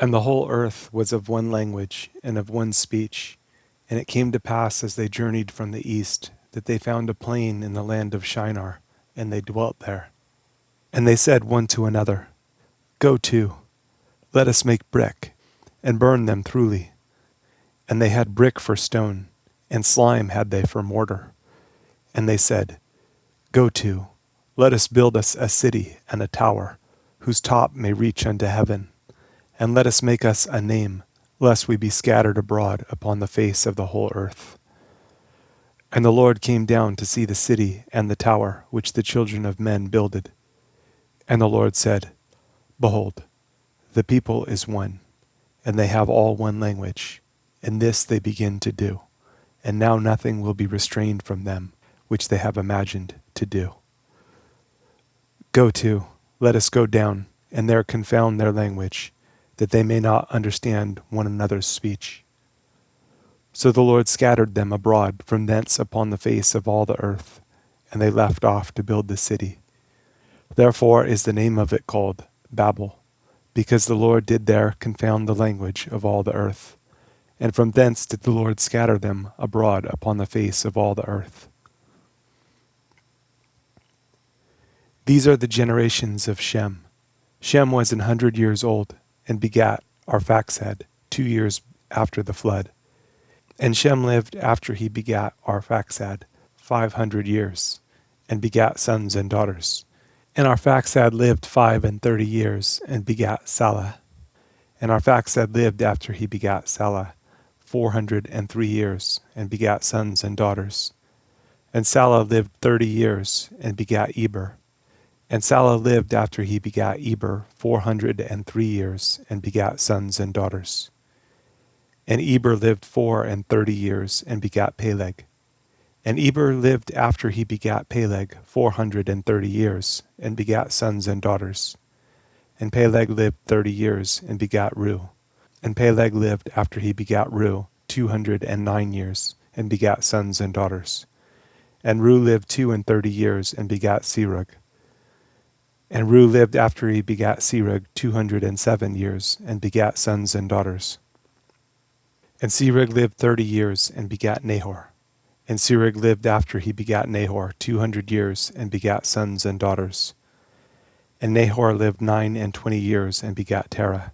And the whole earth was of one language and of one speech. And it came to pass as they journeyed from the east that they found a plain in the land of Shinar, and they dwelt there. And they said one to another, Go to, let us make brick, and burn them throughly. And they had brick for stone, and slime had they for mortar. And they said, Go to, let us build us a city and a tower, whose top may reach unto heaven. And let us make us a name, lest we be scattered abroad upon the face of the whole earth. And the Lord came down to see the city and the tower which the children of men builded. And the Lord said, Behold, the people is one, and they have all one language, and this they begin to do. And now nothing will be restrained from them, which they have imagined to do. Go to, let us go down, and there confound their language, that they may not understand one another's speech. So the Lord scattered them abroad from thence upon the face of all the earth, and they left off to build the city. Therefore is the name of it called Babel, because the Lord did there confound the language of all the earth. And from thence did the Lord scatter them abroad upon the face of all the earth. These are the generations of Shem. Shem was 100 years old, and begat Arphaxad 2 years after the flood. And Shem lived after he begat Arphaxad 500 years, and begat sons and daughters. And Arphaxad lived 35 years, and begat Salah. And Arphaxad lived after he begat Salah 403 years, and begat sons and daughters. And Salah lived 30 years, and begat Eber. And Salah lived after he begat Eber 403 years, and begat sons and daughters. And Eber lived 34 years, and begat Peleg. And Eber lived after he begat Peleg 430 years, and begat sons and daughters. And Peleg lived 30 years, and begat Reu. And Peleg lived after he begat Reu 209 years, and begat sons and daughters. And Reu lived 32 years, and begat Serug. And Reu lived after he begat Serug 207 years, and begat sons and daughters. And Serug lived 30 years, and begat Nahor. And Serug lived after he begat Nahor 200 years, and begat sons and daughters. And Nahor lived 29 years, and begat Terah.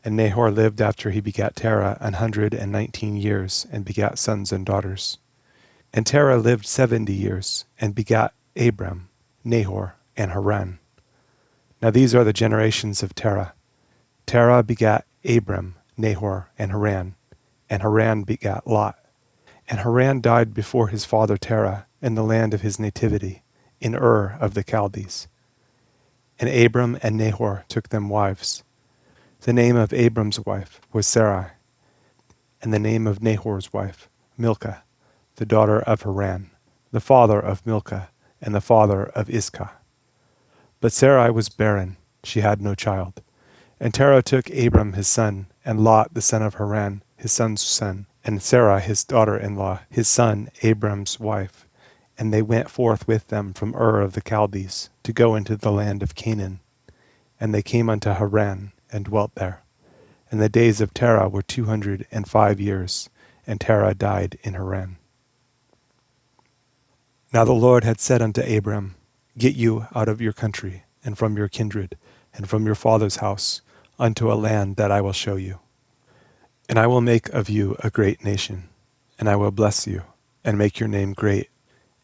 And Nahor lived after he begat Terah 119 years, and begat sons and daughters. And Terah lived 70 years, and begat Abram, Nahor, and Haran. Now these are the generations of Terah. Terah begat Abram, Nahor, and Haran begat Lot. And Haran died before his father Terah in the land of his nativity, in Ur of the Chaldees. And Abram and Nahor took them wives. The name of Abram's wife was Sarai, and the name of Nahor's wife, Milcah, the daughter of Haran, the father of Milcah, and the father of Iscah. But Sarai was barren, she had no child. And Terah took Abram his son, and Lot the son of Haran, his son's son, and Sarai his daughter-in-law, his son Abram's wife. And they went forth with them from Ur of the Chaldees, to go into the land of Canaan. And they came unto Haran, and dwelt there. And the days of Terah were 205 years, and Terah died in Haran. Now the Lord had said unto Abram, Get you out of your country, and from your kindred, and from your father's house, unto a land that I will show you. And I will make of you a great nation, and I will bless you, and make your name great,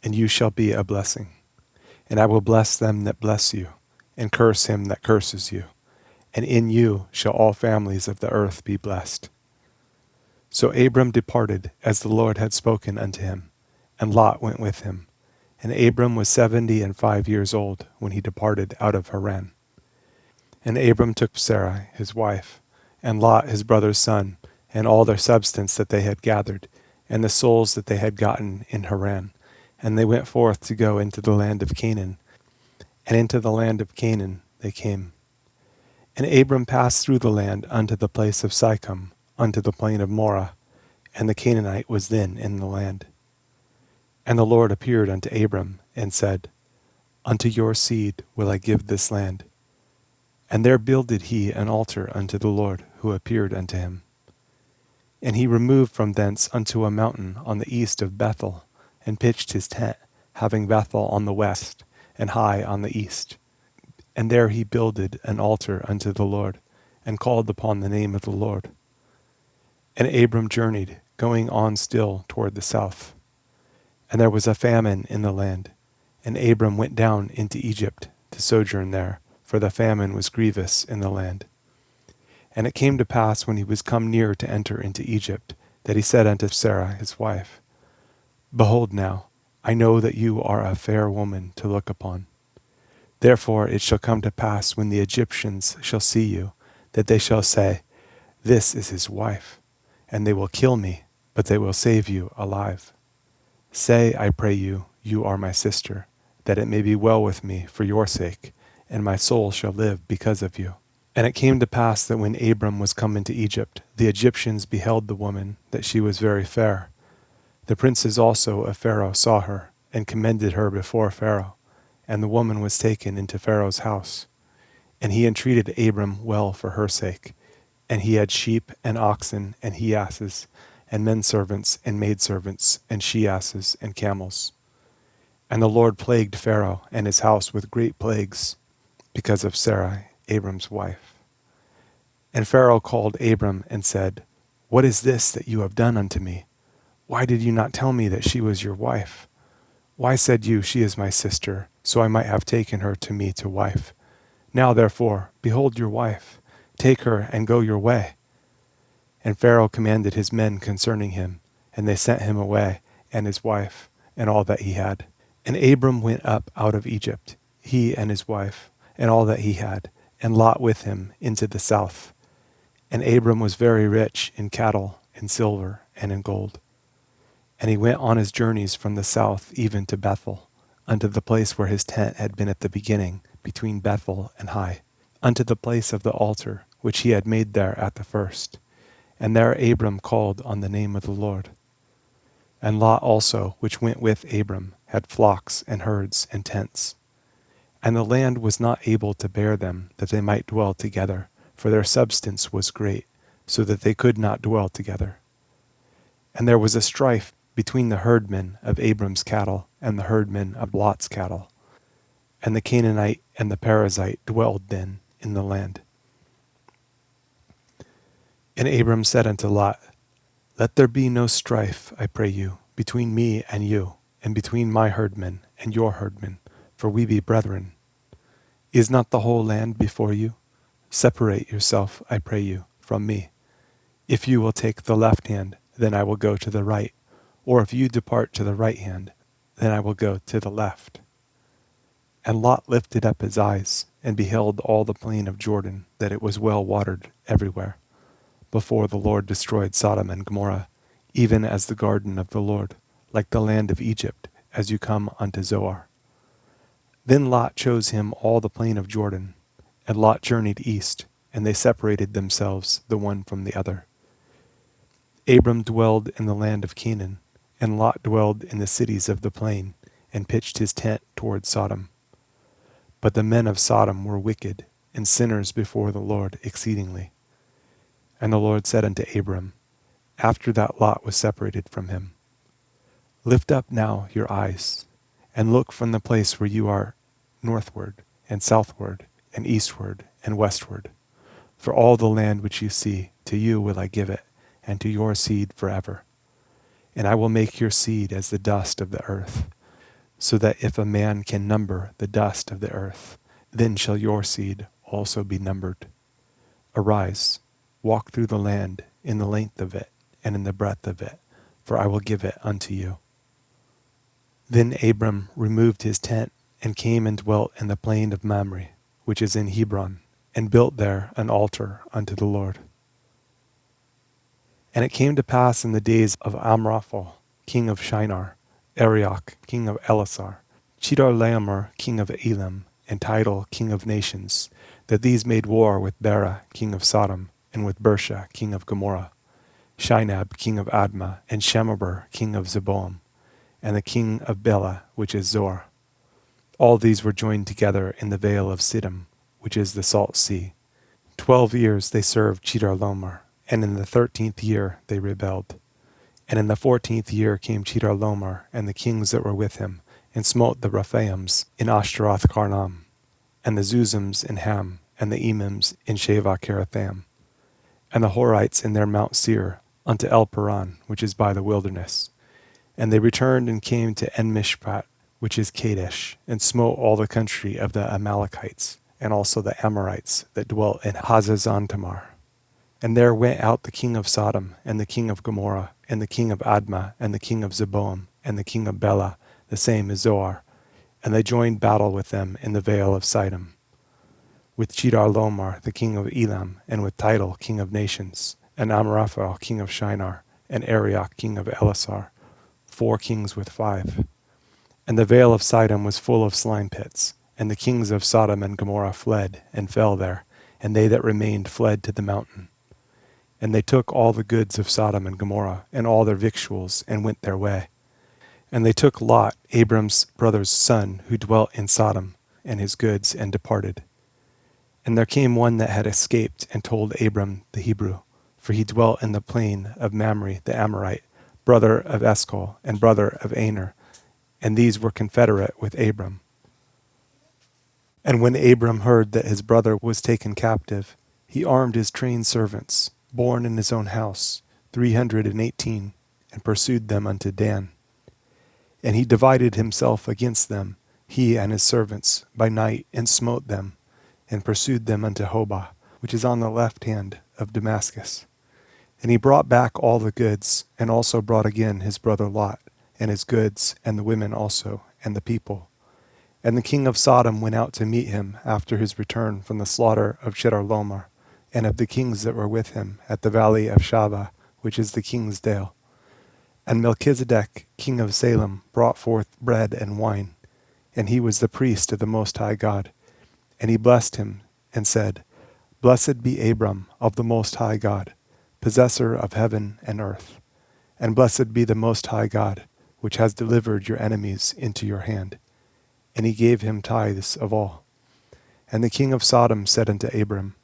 and you shall be a blessing. And I will bless them that bless you, and curse him that curses you. And in you shall all families of the earth be blessed. So Abram departed as the Lord had spoken unto him, and Lot went with him. And Abram was 75 years old when he departed out of Haran. And Abram took Sarai his wife, and Lot his brother's son, and all their substance that they had gathered, and the souls that they had gotten in Haran. And they went forth to go into the land of Canaan. And into the land of Canaan they came. And Abram passed through the land unto the place of Sychem, unto the plain of Moreh, and the Canaanite was then in the land. And the Lord appeared unto Abram, and said, Unto your seed will I give this land. And there builded he an altar unto the Lord, who appeared unto him. And he removed from thence unto a mountain on the east of Bethel, and pitched his tent, having Bethel on the west, and Hai on the east. And there he builded an altar unto the Lord, and called upon the name of the Lord. And Abram journeyed, going on still toward the south. And there was a famine in the land, and Abram went down into Egypt to sojourn there, for the famine was grievous in the land. And it came to pass, when he was come near to enter into Egypt, that he said unto Sarah his wife, Behold now, I know that you are a fair woman to look upon. Therefore it shall come to pass, when the Egyptians shall see you, that they shall say, This is his wife. And they will kill me, but they will save you alive. Say, I pray you, you are my sister, that it may be well with me for your sake, and my soul shall live because of you. And it came to pass that when Abram was come into Egypt, the Egyptians beheld the woman, that she was very fair. The princes also of Pharaoh saw her, and commended her before Pharaoh. And the woman was taken into Pharaoh's house. And he entreated Abram well for her sake. And he had sheep and oxen and he-asses, and men-servants and maidservants, and she-asses and camels. And the Lord plagued Pharaoh and his house with great plagues, because of Sarai, Abram's wife. And Pharaoh called Abram and said, What is this that you have done unto me? Why did you not tell me that she was your wife? Why said you, She is my sister, so I might have taken her to me to wife? Now therefore, behold your wife, take her and go your way. And Pharaoh commanded his men concerning him, and they sent him away, and his wife, and all that he had. And Abram went up out of Egypt, he and his wife, and all that he had, and Lot with him into the south. And Abram was very rich in cattle, in silver, and in gold. And he went on his journeys from the south even to Bethel, unto the place where his tent had been at the beginning, between Bethel and Hai, unto the place of the altar, which he had made there at the first. And there Abram called on the name of the Lord. And Lot also, which went with Abram, had flocks and herds and tents. And the land was not able to bear them, that they might dwell together, for their substance was great, so that they could not dwell together. And there was a strife between the herdmen of Abram's cattle and the herdmen of Lot's cattle. And the Canaanite and the Perizzite dwelled then in the land. And Abram said unto Lot, Let there be no strife, I pray you, between me and you, and between my herdmen and your herdmen, for we be brethren. Is not the whole land before you? Separate yourself, I pray you, from me. If you will take the left hand, then I will go to the right, or if you depart to the right hand, then I will go to the left. And Lot lifted up his eyes, and beheld all the plain of Jordan, that it was well watered everywhere, before the Lord destroyed Sodom and Gomorrah, even as the garden of the Lord, like the land of Egypt, as you come unto Zoar. Then Lot chose him all the plain of Jordan, and Lot journeyed east, and they separated themselves the one from the other. Abram dwelled in the land of Canaan, and Lot dwelled in the cities of the plain, and pitched his tent toward Sodom. But the men of Sodom were wicked, and sinners before the Lord exceedingly. And the Lord said unto Abram, after that Lot was separated from him, Lift up now your eyes, and look from the place where you are northward, and southward, and eastward, and westward. For all the land which you see, to you will I give it, and to your seed forever. And I will make your seed as the dust of the earth, so that if a man can number the dust of the earth, then shall your seed also be numbered. Arise, walk through the land in the length of it, and in the breadth of it, for I will give it unto you. Then Abram removed his tent, and came and dwelt in the plain of Mamre, which is in Hebron, and built there an altar unto the Lord. And it came to pass in the days of Amraphel, king of Shinar, Arioch, king of Elasar, Chedorlaomer, king of Elam, and Tidal, king of nations, that these made war with Bera, king of Sodom, and with Bersha, king of Gomorrah, Shinab, king of Admah, and Shemeber, king of Zeboam, and the king of Bela, which is Zoar. All these were joined together in the vale of Siddim, which is the Salt Sea. 12 years they served Chedorlaomer, and in the 13th year they rebelled. And in the 14th year came Chedorlaomer and the kings that were with him, and smote the Rephaims in Ashtaroth Karnam, and the Zuzims in Ham, and the Emims in Shavah Kerathaim, and the Horites in their Mount Seir, unto El Paran, which is by the wilderness. And they returned and came to En-Mishpat, which is Kadesh, and smote all the country of the Amalekites, and also the Amorites that dwelt in Hazazon-Tamar. And there went out the king of Sodom, and the king of Gomorrah, and the king of Admah, and the king of Zeboim, and the king of Bela, the same is Zoar, and they joined battle with them in the vale of Siddim, with Chedorlaomer the king of Elam, and with Tidal king of nations, and Amraphel king of Shinar, and Arioch king of Elasar, 4 kings with 5. And the vale of Siddim was full of slime pits, and the kings of Sodom and Gomorrah fled, and fell there, and they that remained fled to the mountain. And they took all the goods of Sodom and Gomorrah, and all their victuals, and went their way. And they took Lot, Abram's brother's son, who dwelt in Sodom, and his goods, and departed. And there came one that had escaped, and told Abram the Hebrew, for he dwelt in the plain of Mamre the Amorite, brother of Eshcol, and brother of Aner, and these were confederate with Abram. And when Abram heard that his brother was taken captive, he armed his trained servants, born in his own house, 318, and pursued them unto Dan. And he divided himself against them, he and his servants, by night, and smote them, and pursued them unto Hobah, which is on the left hand of Damascus. And he brought back all the goods, and also brought again his brother Lot, and his goods, and the women also, and the people. And the king of Sodom went out to meet him after his return from the slaughter of Chedorlaomer, and of the kings that were with him at the valley of Shaveh, which is the king's dale. And Melchizedek, king of Salem, brought forth bread and wine, and he was the priest of the Most High God. And he blessed him, and said, Blessed be Abram of the Most High God, possessor of heaven and earth. And blessed be the Most High God, which has delivered your enemies into your hand. And he gave him tithes of all. And the king of Sodom said unto Abram,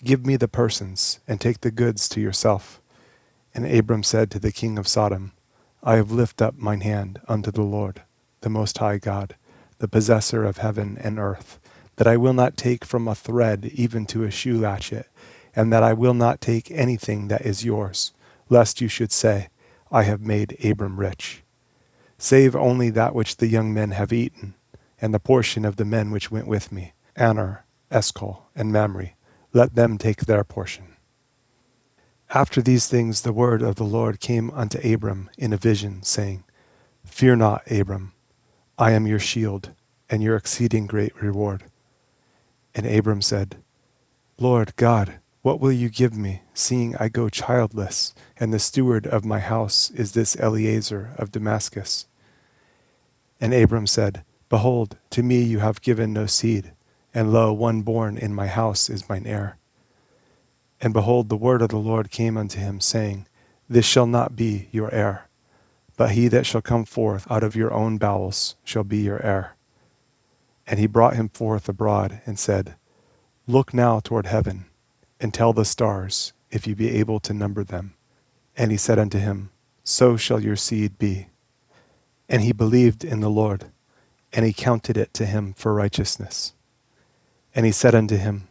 Give me the persons, and take the goods to yourself. And Abram said to the king of Sodom, I have lifted up mine hand unto the Lord, the Most High God, the possessor of heaven and earth, that I will not take from a thread even to a shoe latchet, and that I will not take anything that is yours, lest you should say, I have made Abram rich. Save only that which the young men have eaten, and the portion of the men which went with me, Aner, Eshcol, and Mamre, let them take their portion. After these things the word of the Lord came unto Abram in a vision, saying, Fear not, Abram, I am your shield, and your exceeding great reward. And Abram said, Lord God, what will you give me, seeing I go childless, and the steward of my house is this Eliezer of Damascus? And Abram said, Behold, to me you have given no seed, and lo, one born in my house is mine heir. And behold, the word of the Lord came unto him, saying, This shall not be your heir, but he that shall come forth out of your own bowels shall be your heir. And he brought him forth abroad, and said, Look now toward heaven, and tell the stars, if you be able to number them. And he said unto him, So shall your seed be. And he believed in the Lord, and he counted it to him for righteousness. And he said unto him,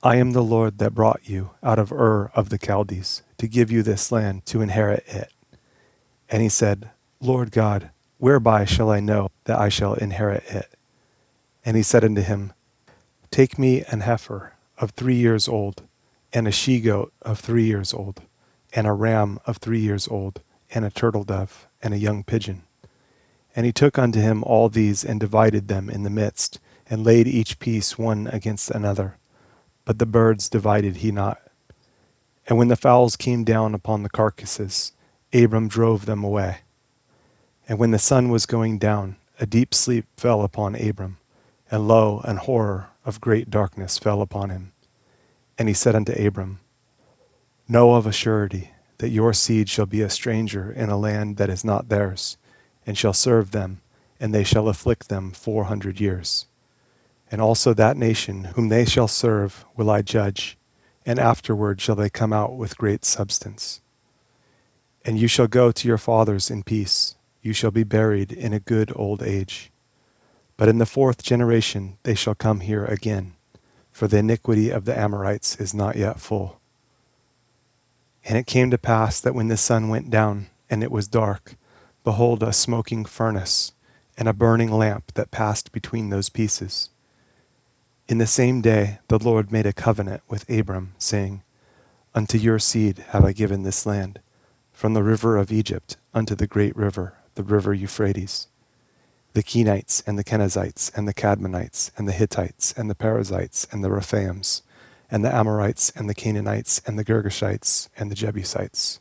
I am the Lord that brought you out of Ur of the Chaldees, to give you this land to inherit it. And he said, Lord God, whereby shall I know that I shall inherit it? And he said unto him, Take me an heifer of 3 years old, and a she-goat of 3 years old, and a ram of 3 years old, and a turtle dove, and a young pigeon. And he took unto him all these, and divided them in the midst, and laid each piece one against another. But the birds divided he not. And when the fowls came down upon the carcasses, Abram drove them away. And when the sun was going down, a deep sleep fell upon Abram, and lo, an horror of great darkness fell upon him. And he said unto Abram, Know of a surety that your seed shall be a stranger in a land that is not theirs, and shall serve them, and they shall afflict them 400 years. And also that nation whom they shall serve will I judge, and afterward shall they come out with great substance. And you shall go to your fathers in peace. You shall be buried in a good old age. But in the fourth generation they shall come here again, for the iniquity of the Amorites is not yet full. And it came to pass that when the sun went down and it was dark, behold, a smoking furnace and a burning lamp that passed between those pieces. In the same day the Lord made a covenant with Abram, saying, Unto your seed have I given this land, from the river of Egypt unto the great river, the river Euphrates. The Kenites and the Kenizzites and the Cadmonites and the Hittites and the Perizzites and the Rephaims and the Amorites and the Canaanites and the Girgashites and the Jebusites.